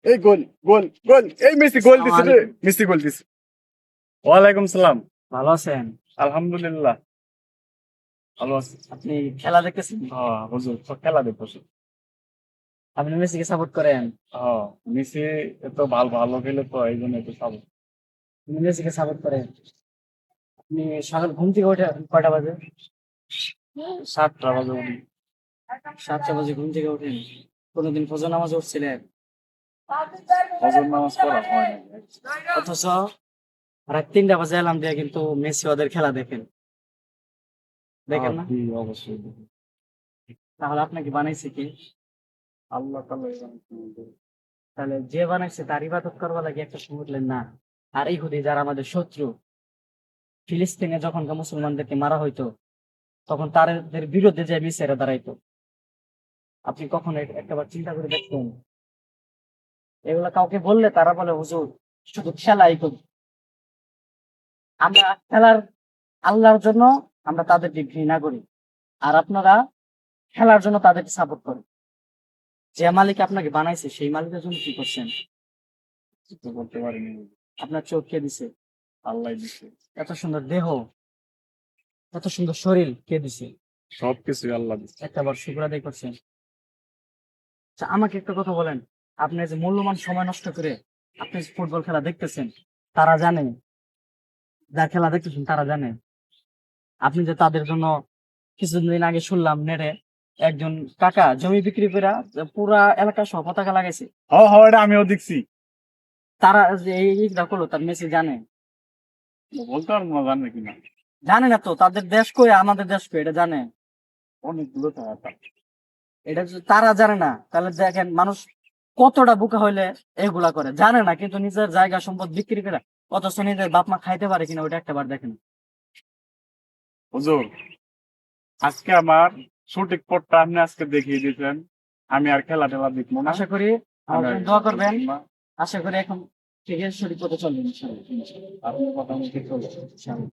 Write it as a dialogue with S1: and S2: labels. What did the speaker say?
S1: এই গোল গোল গোল, এই মেসি গোল দিছে রে, মেসি গোল দিছে। ওয়ালাইকুম সালাম।
S2: ভালো আছেন?
S1: আলহামদুলিল্লাহ ভালো আছি।
S2: আপনি খেলা দেখতেছেন?
S1: হ্যাঁ হুজুর, তো খেলা দেখতেছি।
S2: আপনি মেসিকে সাপোর্ট করেন?
S1: হ্যাঁ, মেসি তো ভালো ভালো খেলে তো এই জন্য তো সব।
S2: আপনি মেসিকে সাপোর্ট করেন? আপনি সকাল ঘুম থেকে ওঠে কয়টা বাজে?
S1: 7টা বাজে উঠি।
S2: 7টা বাজে ঘুম থেকে ওঠেন? কোনোদিন ফজর নামাজ উঠছিলেন?
S1: ফজর নামাজ পড়া হয় না।
S2: অথচ রাত 3টা বাজে অ্যালার্ম দিয়ে কিন্তু মেসি ওদের খেলা দেখেন, দেখেন না?
S1: জি, অবশ্যই।
S2: তাহলে আপনাকে বানাইছে কি?
S1: আল্লাহ তাআলা
S2: তাহলে যে বানাইছে তার ইবাদত করবা লাগে একটা সময় উঠলেন না? আর ইহুদি যারা আমাদের শত্রু, ফিলিস্তিনে যখন মুসলমানদেরকে মারা হইতো তখন তাদের বিরুদ্ধে যে মিসেরা দাঁড়াইতো, আপনি কখনো একবার চিন্তা করে দেখবেন? এগুলা কাউকে বললে তারা বলে হুজুর শুধু খেলাই করি। আমরা খেলার আল্লাহর জন্য আমরা তাদেরকে ঘৃণা করি, আর আপনারা খেলার জন্য তাদেরকে সাপোর্ট করেন। যে মালিক আপনাকে বানাইছে সেই মালিকের জন্য কি করছেন?
S1: কিছু করতে পারিনি।
S2: আপনার চোখ কে দিছে?
S1: আল্লাহ দিছে।
S2: এত সুন্দর দেহ, এত সুন্দর শরীর কে দিছে?
S1: সবকিছু আল্লাহ দিছে।
S2: একটাবার শুকর আদায় করছেন? আচ্ছা, আমাকে একটা কথা বলেন, আপনি যে মূল্যবান সময় নষ্ট করে আপনি যে ফুটবল খেলা দেখতেছেন, তারা জানে, যার খেলা দেখতেছেন তারা জানে আপনি যে তাদের জন্য কিছুদিন আগে শুনলাম নেটে একজন কাকা জমি বিক্রি করে পুরা এলাকা সহ পতাকা লাগাইছে।
S1: হ্যাঁ হ্যাঁ, এটা আমিও দেখছি।
S2: তারা যে এইটা করলো তার মেসি জানে?
S1: বলতে পারবো না জানে কিনা।
S2: জানে না তো, তাদের দেশ কই আমাদের দেশ কই এটা জানে?
S1: অনেকগুলো টাকা।
S2: এটা যদি তারা জানে না তাহলে দেখেন মানুষ কতটা বোকা হইলে এগুলা করে, জানে না কিন্তু নিজের জায়গা সম্পদ বিক্রি করে অথচ নিজের বাপ মা খাইতে পারে কিনা ওইটা একটা বার দেখেন।
S1: হুজুর, আজকে আমার সঠিক পথটা আপনি আজকে দেখিয়ে দিয়েছেন। আমি আর খেলা টেলা দেখবো না।
S2: আশা করি আমার
S1: আমি আর
S2: জন্য দোয়া করবেন।
S1: দেখবো না।
S2: আশা করি এখন থেকে সঠিক পথে চলবেন ইনশাআল্লাহ।
S1: আপনার কথা মতো চলছে।
S2: ইনশাআল্লাহ।